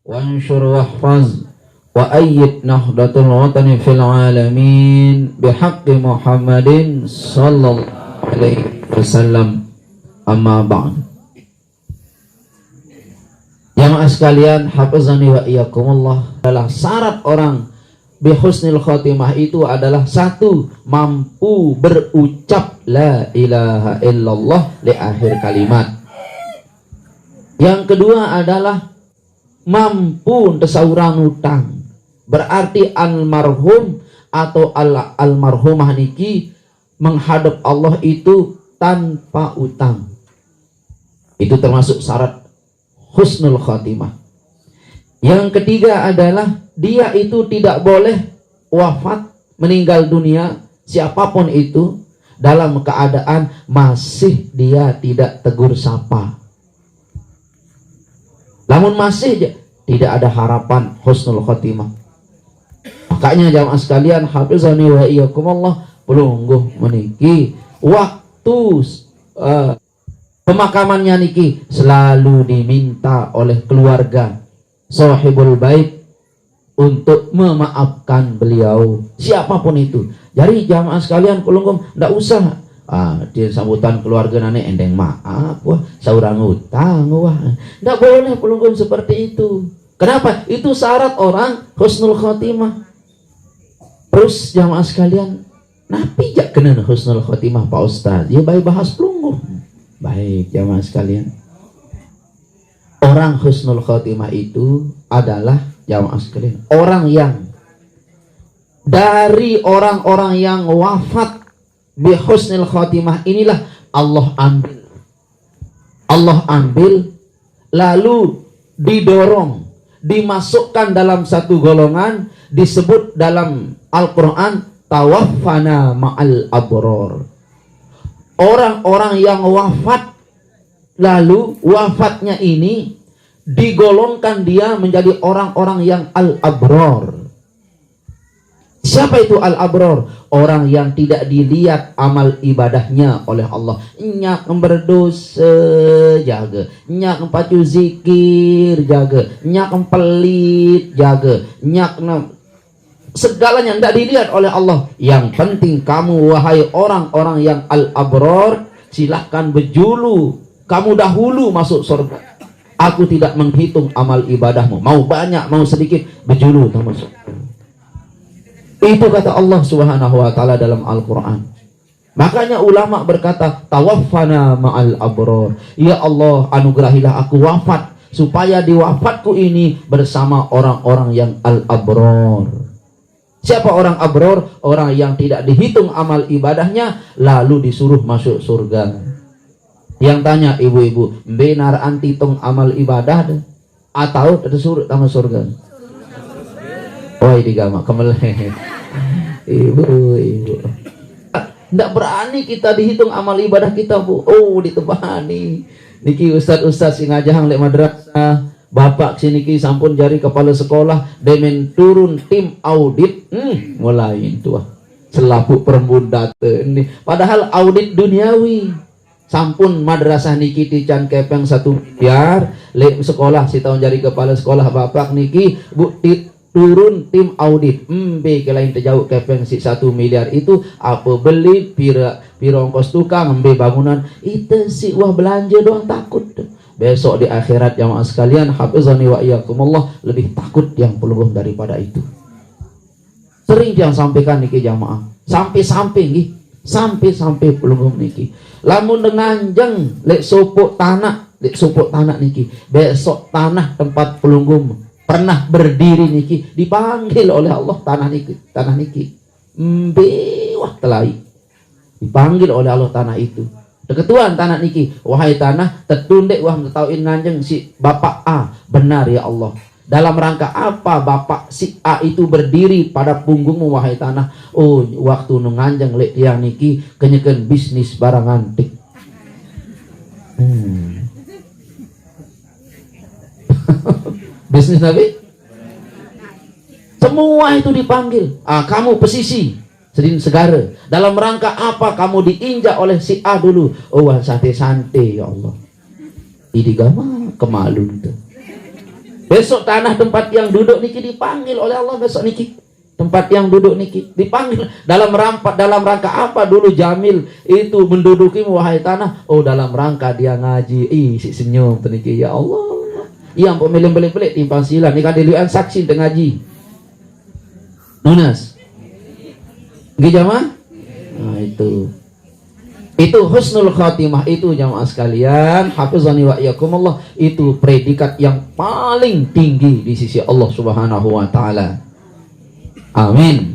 وانشر واحفظ وأيد نهضة الوطن في العالمين بحق محمد صلى الله عليه وسلم. Amma ba'd. Jamaah sekalian, hafizani wa iyyakumullah, adalah syarat orang bihusnil khotimah itu adalah satu, mampu berucap la ilaha illallah di akhir kalimat. Yang kedua adalah mampu tasawuran utang. Berarti almarhum atau almarhumah niki menghadap Allah itu tanpa utang. Itu termasuk syarat husnul khotimah. Yang ketiga adalah dia itu tidak boleh wafat, meninggal dunia, siapapun itu, dalam keadaan masih dia tidak tegur sapa. Namun masih tidak ada harapan husnul khotimah. Makanya jamaah sekalian, hafizani wa iyyakumullah, pelungguh meniki waktu pemakamannya niki selalu diminta oleh keluarga sahibul bait untuk memaafkan beliau, siapapun itu. Jadi jamaah sekalian, pelungguh ndak usah di sambutan keluarga nane endeng maaf, wah saurang utang, wah ndak boleh pelungguh seperti itu. Kenapa? Itu syarat orang husnul khotimah. Terus jamaah sekalian, napi jak kena husnul khotimah Pak Ustaz? Ya baik bahas pelungguh. Baik jamaah sekalian, orang husnul khotimah itu adalah jamaah sekalian orang yang dari orang-orang yang wafat bi husnul khotimah inilah Allah ambil lalu didorong, dimasukkan dalam satu golongan, disebut dalam Al-Quran tawaffana ma'al abror. Orang-orang yang wafat, lalu wafatnya ini digolongkan dia menjadi orang-orang yang al-abror. Siapa itu al-abror? Orang yang tidak dilihat amal ibadahnya oleh Allah. Nyak berdosa jaga, nyak pacu zikir jaga, nyak pelit jaga, nyak segalanya tidak dilihat oleh Allah. Yang penting kamu wahai orang-orang yang al-abror, silahkan berjulu, kamu dahulu masuk surga. Aku tidak menghitung amal ibadahmu, mau banyak mau sedikit, berjulu masuk. Itu kata Allah Subhanahu wa taala dalam Al-Qur'an. Makanya ulama berkata tawaffana ma'al abror. Ya Allah, anugerahilah aku wafat supaya di wafatku ini bersama orang-orang yang al-abror. Siapa orang abror? Orang yang tidak dihitung amal ibadahnya lalu disuruh masuk surga. Yang tanya ibu-ibu, benar anti tong amal ibadah atau disuruh sama surga? Oh ini gama kemeleh. Ibu. Tidak berani kita dihitung amal ibadah kita, Bu. Oh ditebani. Niki ustaz-ustaz sing ngajahang lek madrasah. Bapak sini ki sampun jari kepala sekolah demen turun tim audit, mulai itu selapuk perempuan ini. Padahal audit duniawi, sampun madrasah niki tican kepeng 1 miliar, le sekolah si tahun jari kepala sekolah bapak niki turun tim audit, kelain terjauh kepeng si 1 miliar itu apa beli pira ongkos tukang bangunan itu si wah belanja doang takut. Besok di akhirat jamaah sekalian, hafizani wa iyyakumullah, lebih takut yang pelungguh daripada itu. Sering yang sampaikan niki jamaah, sampai pelungguh niki. Lamun dengan jeng lek sopok tanah niki. Besok tanah tempat pelungguh pernah berdiri niki dipanggil oleh Allah tanah niki. Wah telai. Dipanggil oleh Allah tanah itu. Ketuan tanah niki, wahai tanah, tertundek wah tauin nganjeng si bapak A, benar ya Allah. Dalam rangka apa bapak si A itu berdiri pada punggungmu wahai tanah? Oh, waktu nganjeng lek tiang niki kenyeken bisnis barang antik. Bisnis Nabi? Semua itu dipanggil. Kamu pesisi Sedin segara. Dalam rangka apa kamu diinjak oleh si A dulu? Oh, santai-santai ya Allah. Ini gama kemalun tuh. Besok tanah tempat yang duduk niki dipanggil oleh Allah besok niki. Tempat yang duduk niki dipanggil dalam rangka apa dulu Jamil itu menduduki wahai tanah? Oh, dalam rangka dia ngaji. Si senyum niki, ya Allah. Yang pemilih belik-belik timpang silan ni kan dilihat saksi tengah ngaji. Nunas. Nggih jamaah? Nah, itu husnul khatimah, itu jamaah sekalian, hafizani wa iyyakumullah, itu predikat yang paling tinggi di sisi Allah Subhanahu wa taala. Amin.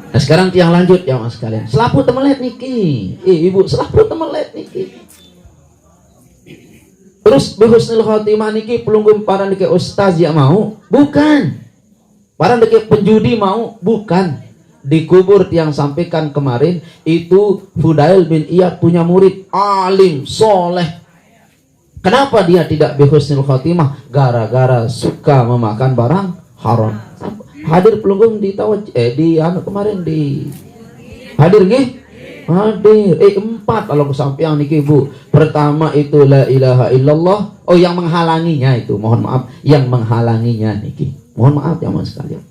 Nah, sekarang yang lanjut jamaah sekalian. Selapu temelet niki. Ibu selapu temelet niki. Terus bi husnul khatimah niki pelunggum para niki ustaz ya mau? Bukan. Para niki penjudi mau? Bukan. Dikubur yang sampaikan kemarin itu Fudail bin Iyad punya murid alim soleh. Kenapa dia tidak bihusnul khatimah? Gara-gara suka memakan barang haram. Hadir pelunggum di kemarin di hadir nggih? Hadir. 4 kalau kesampaian niki Bu. Pertama itu la ilaha illallah. Oh, yang menghalanginya itu, mohon maaf, yang menghalanginya niki. Mohon maaf ya Mas sekalian.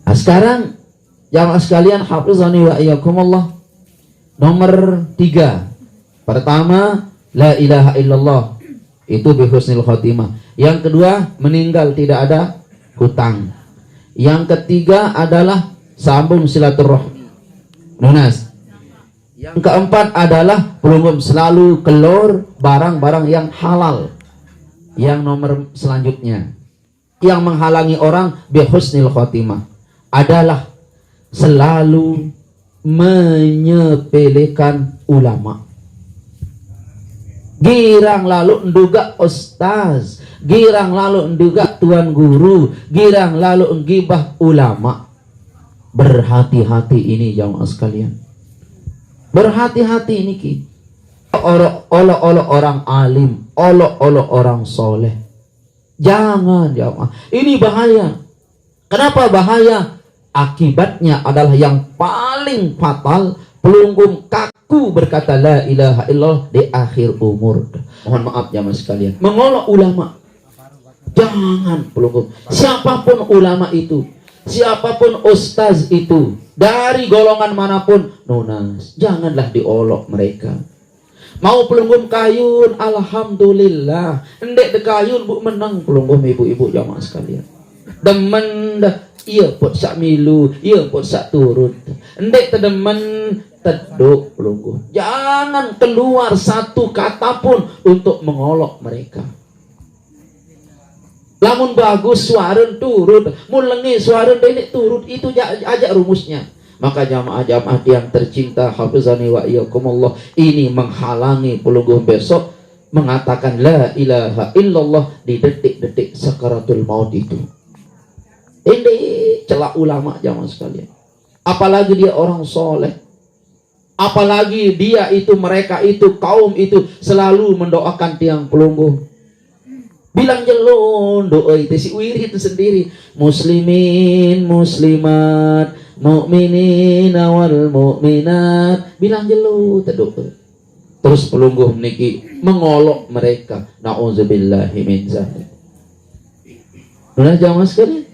Nah, sekarang jamaah sekalian, hafizani wa iyyakumullah. Nomor 3. Pertama, la ilaha illallah. Itu bihusnil khatimah. Yang kedua, meninggal tidak ada hutang. Yang ketiga adalah sambung silaturahmi. Lunas. Yang keempat adalah pelunggum selalu keluar barang-barang yang halal. Yang nomor selanjutnya, yang menghalangi orang bihusnil khatimah adalah selalu menyepelekan ulama. Girang lalu menduga ustaz, girang lalu menduga tuan guru, girang lalu menggibah ulama. Berhati-hati ini jamaah sekalian. Berhati-hati ini ki. Olok-olok orang alim, olok-olok orang soleh. Jangan jamaah. Ini bahaya. Kenapa bahaya? Akibatnya adalah yang paling fatal, pelunggum kaku berkata la ilaha illallah di akhir umur. Mohon maaf ya mas sekalian, mengolok ulama. Jangan pelunggum, siapapun ulama itu, siapapun ustaz itu, dari golongan manapun, nunas, janganlah diolok mereka. Mau pelunggum kayun, alhamdulillah. Endek dekayun bu menang pelunggum ibu-ibu jamaah sekalian. Demen dah. Iya pot sak milu, iya pot sak turut. Endek tedemen teduk pelungguh. Jangan keluar satu kata pun untuk mengolok mereka. Lamun bagus suara turut, mulengi suara ini turut, itu aja rumusnya. Maka jamaah-jamaah yang tercinta, hafizani wa iyyakumullah, ini menghalangi pelungguh besok mengatakan la ilaha illallah di detik-detik sakaratul maut itu. Ini celak ulama jamaah sekalian. Apalagi dia orang soleh, apalagi dia itu, mereka itu, kaum itu selalu mendoakan tiang pelungguh. Bilang jelun doa itu si wirid itu sendiri. Muslimin, muslimat, mukminin wal mukminat. Bilang jelun doa. Terus pelungguh niki mengolok mereka. Nauzubillahi min zalik. Nah jamaah sekalian,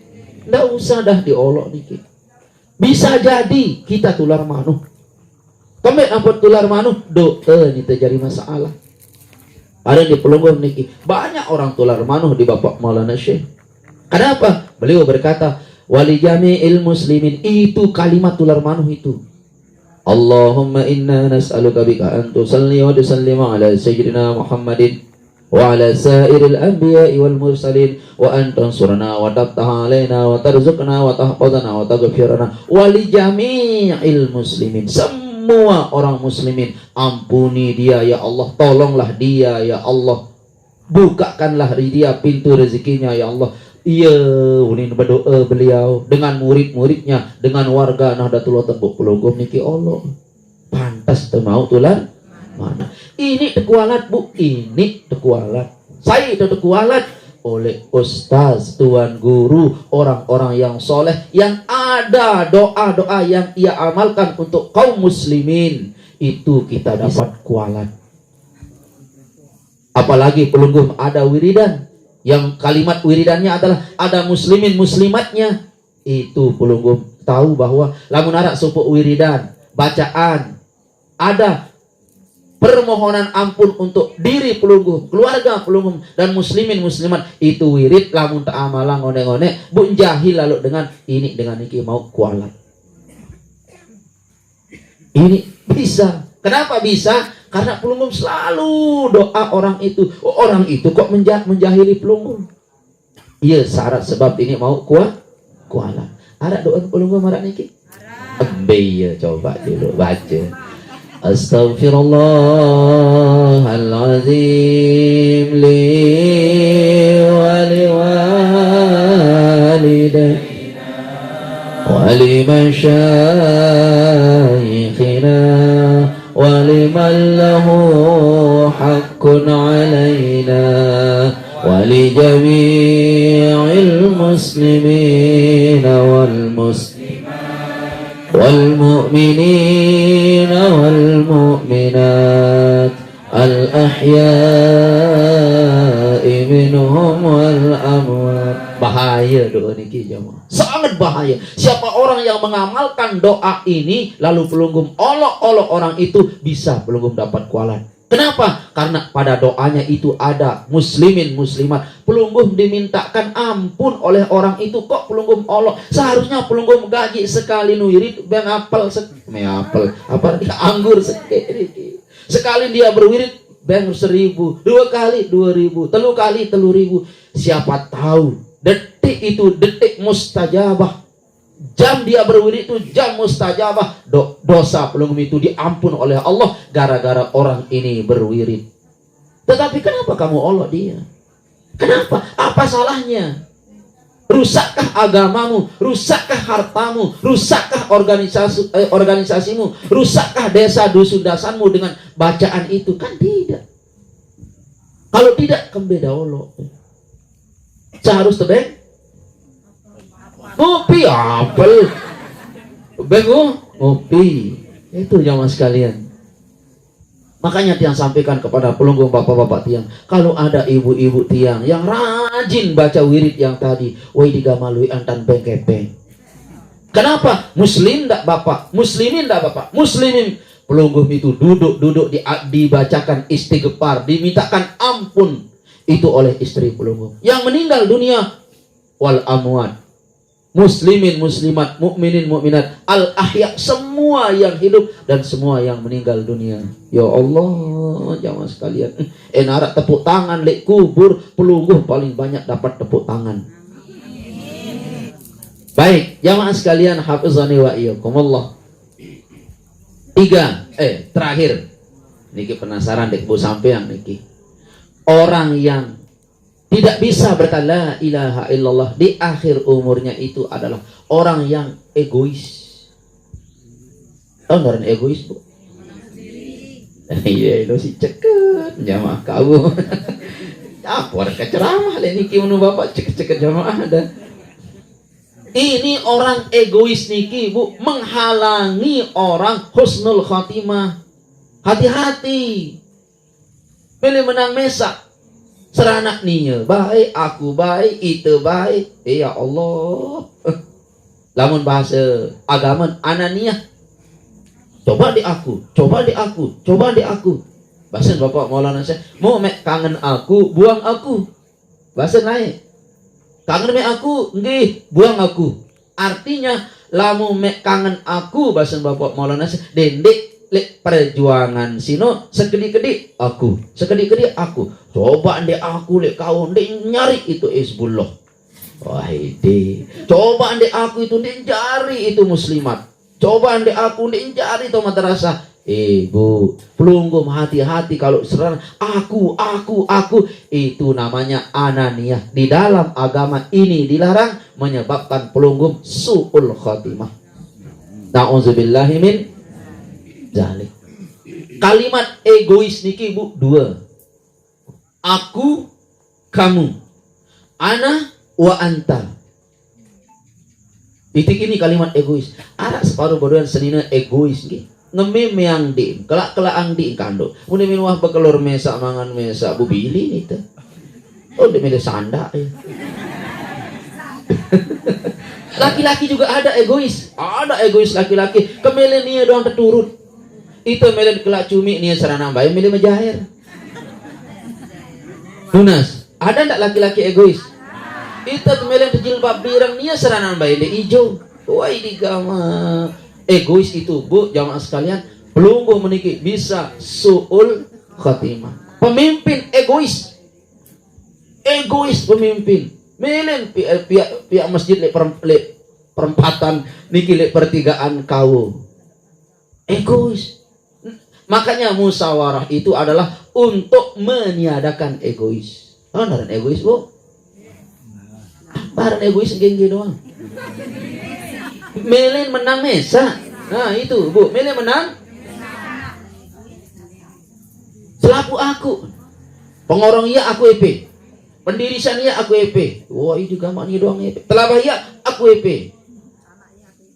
nggak usah dah diolok niki. Bisa jadi kita tular manuh. Kami ampun tular manuh, doa ini terjadi masalah. Ada di pelungguh niki banyak orang tular manuh di Bapak Maulana Syekh. Kenapa? Beliau berkata, wali jami'il muslimin, itu kalimat tular manuh itu. Allahumma inna nas'aluka bika an tusalli wa tusallimu ala sayyidina Muhammadin wa ala sairil anbiya'i wal mursalin wa an tansurna wa tabtaha alaina wa tarzuqna wa tahfazana wa taghfirana wa li jami'il muslimin, semua orang muslimin, ampuni dia ya Allah, tolonglah dia ya Allah, bukakanlah dia pintu rezekinya ya Allah. Iya, ini berdoa beliau dengan murid-muridnya, dengan warga Nahdlatul Tembok Pelungguh niki Allah. Pantas mau tular mana? Ini tekualat bu, ini tekualat. Saya itu tekualat oleh ustaz, tuan guru, orang-orang yang soleh, yang ada doa-doa yang ia amalkan untuk kaum muslimin, itu kita dapat kualat. Apalagi pelungguh ada wiridan, Yang kalimat wiridannya adalah ada muslimin muslimatnya. Itu pelunggum tahu bahwa lamun arak supuk wiridan, bacaan, ada permohonan ampun untuk diri pelunggum, keluarga pelunggum, dan muslimin muslimat. Itu wirid lamun ta'amalang ngone-ngone bun jahil lalu dengan ini dengan iki mau kualat. Ini bisa. Kenapa bisa? Karena pelunggum selalu doa orang itu. Oh, orang itu kok menjahili pelunggum? Iya, syarat sebab ini mau kualat. Ada doa pelunggum marak niki? Iya, coba dulu baca. Astaghfirullahaladzim li wa liwalidayna wa limasyayikhina wa liman lahu haqqun alaina wa li jami'il muslimina wal والمؤمنين والمؤمنات الأحياء منهم والأموات. Bahaya doa niki jemaah, sangat bahaya. Siapa orang yang mengamalkan doa ini lalu pelunggum olok-olok orang itu, bisa pelunggum dapat kualat. Kenapa? Karena pada doanya itu ada muslimin muslimat. Pelunggum dimintakan ampun oleh orang itu, kok pelunggum olok? Seharusnya pelunggum gaji sekali nuwirid bang apel apa anggur sekali dia berwirid bang 1.000, 2 kali 2.000, 3 kali 3.000. Siapa tahu detik itu detik mustajabah. Jam dia berwirid itu jam mustajabah. Dosa pelunggum itu diampun oleh Allah gara-gara orang ini berwirid. Tetapi kenapa kamu olok dia? Kenapa? Apa salahnya? Rusakkah agamamu? Rusakkah hartamu? Rusakkah organisasimu? Rusakkah desa dusun dasanmu dengan bacaan itu? Kan tidak. Kalau tidak, kan beda olok. Seharus tebeng ngopi apel bengu ngopi. Itu jamaah sekalian. Makanya tiang sampaikan kepada pelunggum bapak-bapak tiang, kalau ada ibu-ibu tiang yang rajin baca wirid yang tadi, woi digamalui antan bengkepeng. Kenapa? Muslim ndak bapak, muslimin ndak bapak, muslimin. Pelunggum itu duduk dibacakan istighfar, dimintakan ampun itu oleh istri pelunggum yang meninggal dunia, wal amwat, muslimin muslimat, mukminin mukminat, al ahya, semua yang hidup dan semua yang meninggal dunia. Ya Allah, jamaah sekalian, enarak tepuk tangan lek kubur pelungguh paling banyak dapat tepuk tangan. Baik, jamaah sekalian, hafizani wa iyyakumullah. Terakhir niki penasaran dek bu sampean niki. Orang yang tidak bisa berkata la ilaha illallah di akhir umurnya itu adalah orang yang egois. Orang egois, Bu. Iya, itu si ceket jamaah kau. Apa orang ceramah le niki mun Bapak ceket jamaah dan ini orang egois niki, Bu, menghalangi orang husnul khatimah. Hati-hati. Pilih menang mesak. Seranak niya baik, aku baik, itu baik. Ya Allah. Lamun bahasa agama ananiyah. Coba di aku. Bahasa Bapak Maulana saya, mau mek kangen aku, buang aku. Bahasa naik. Kangen mek aku, nggih, buang aku. Artinya lamun mek kangen aku, bahasa Bapak Maulana saya, dendek lek perjuangan sino sekedi-kedi aku. Coba ndek aku lek kau ndek nyari itu Hizbullah. Wah ide. Coba ndek aku itu ndek cari itu muslimat. Coba ndek aku ndek cari itu madrasah. Bu, pelunggum hati-hati kalau serang aku itu namanya ananiyah. Di dalam agama ini dilarang, menyebabkan pelunggum su'ul khatimah. Na'udzubillahi min zalik. Kalimat egois niki, Bu, 2. Aku, kamu. Ana wa anta. Titik ini kalimat egois. Ada separuh bodohan senina egois niki. Ngeme meang din, kelak ang din kando. Mune minuah bekelor mesa mangan mesa bu bili itu. Oh, dia milih sanda ya. Laki-laki juga ada egois. Ada egois laki-laki. Kemilih nia doang terturut. Itu milih kelak cumi nia serana bayi milih menjahir. Tunas. Ada ndak laki-laki egois? Itu milih jilbab birang nia serana bayi dia hijau. Wah ini gama. Egois itu bu jamaah sekalian. Pelungguh menikah bisa su'ul khatimah. Pemimpin egois. Egois pemimpin. Melen pihak masjid le perempatan niki le pertigaan kau. Egois. Makanya musyawarah itu adalah untuk meniadakan egois. Oh, naran egois, Bu. Naran egois gengge doang. Melen menang mesa. Nah, itu, Bu. Melen menang. Selaku aku. Pengorong iya aku EP. Pendiri sania aku EP. Wah, itu gampangnya doang EP. Telabah ya aku EP.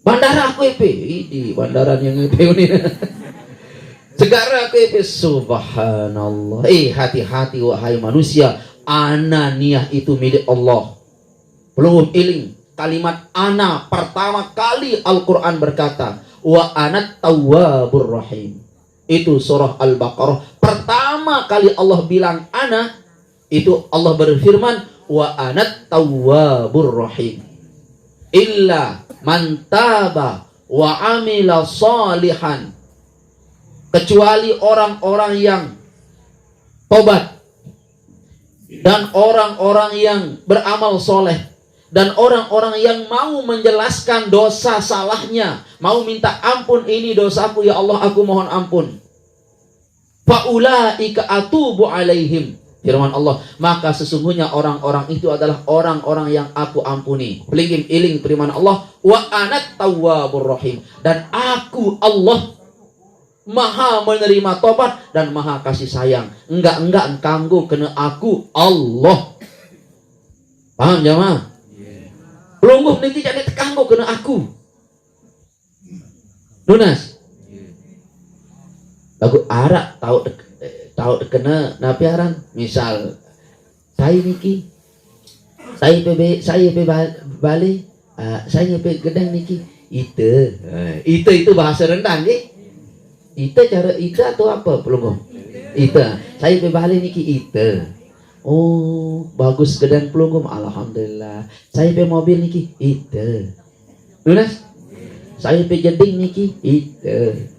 Bandara aku EP. Ini bandaran yang EP ini. Segara aku EP. Subhanallah. Hati-hati wahai manusia. Ananiah itu milik Allah. Belum iling. Kalimat ana pertama kali Al-Quran berkata. Wa anat tawwabur rahim. Itu surah Al-Baqarah. Pertama kali Allah bilang ana. Itu Allah berfirman wa anat tawwabur rahim illa man taba wa amila salihan, kecuali orang-orang yang tobat dan orang-orang yang beramal soleh dan orang-orang yang mau menjelaskan dosa salahnya, mau minta ampun, ini dosaku ya Allah, aku mohon ampun. Faulaika atubu alaihim, firman Allah, maka sesungguhnya orang-orang itu adalah orang-orang yang aku ampuni. Pelingim iling firman Allah, wa anat tawwabur rahim, dan aku Allah maha menerima tobat dan maha kasih sayang. Enggak kanggo kena aku Allah. Paham jamaah? Pelungguh niki jadi kanggo kena aku. Lunas. Lagu arak tahu kena napi arang, misal saya niki saya balik saya gedang niki itu bahasa rendang ye. Itu cara itu atau apa pelungguh itu saya balik niki itu. Oh bagus gedang pelungguh, alhamdulillah. Saya mobil niki itu. Lunas. Saya jeding niki itu.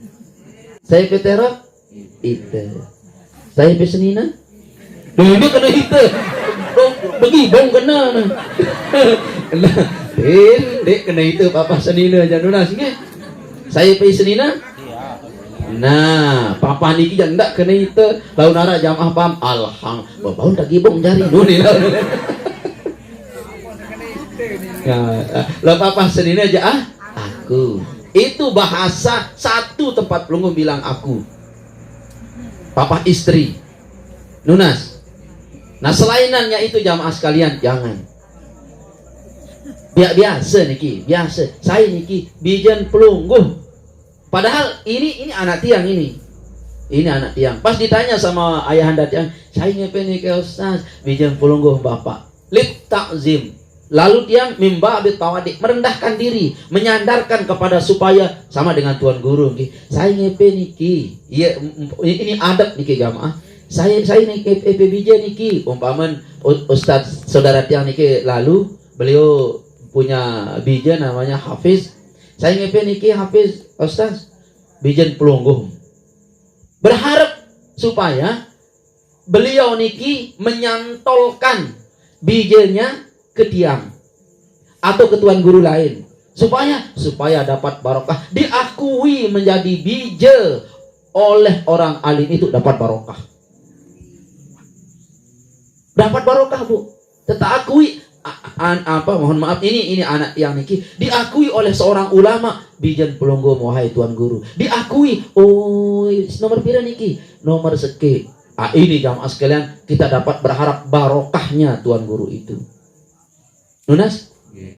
Saya terok itu. Saya pesenina. Dulu kena itu. Bagi bong kena. Dek kena itu papa senina januna singe. Saya pesenina. Nah, papa niki jangan ndak kena itu. Lau nara jamaah pam alham. Bau tak gibong jari duni lah. Ya, lau papa senina aja aku. Itu bahasa satu tempat pelungguh bilang aku. Papa istri Nunas. Nah selainannya itu jamaah sekalian jangan. Biasa niki, biasa. Saya niki bijen pelungguh. Padahal ini anak tiang ini. Ini anak tiang. Pas ditanya sama ayahanda tiang, saya ngepe niki Ustaz, bijen pelungguh bapak. Lit takzim. Lalu tiang mimba abit tawadik, merendahkan diri, menyandarkan kepada supaya sama dengan tuan guru. Saya ngepe niki, iya ini adab niki jamaah. Saya niki EPBJ niki, umpaman Ustadz saudara tiang niki lalu beliau punya bija namanya Hafiz. Saya ngepe niki Hafiz Ustadz bijen pelungguh. Berharap supaya beliau niki menyantolkan bijanya ke tiang atau ke tuan guru lain supaya dapat barokah, diakui menjadi bija oleh orang alim itu, dapat barokah. Dapat barokah, Bu. Tetakui mohon maaf ini anak yang niki diakui oleh seorang ulama, bijan pelungguh wahai tuan guru. Diakui, oh nomor pira niki? Nomor seke. Ini jamaah sekalian, kita dapat berharap barokahnya tuan guru itu. Nunas,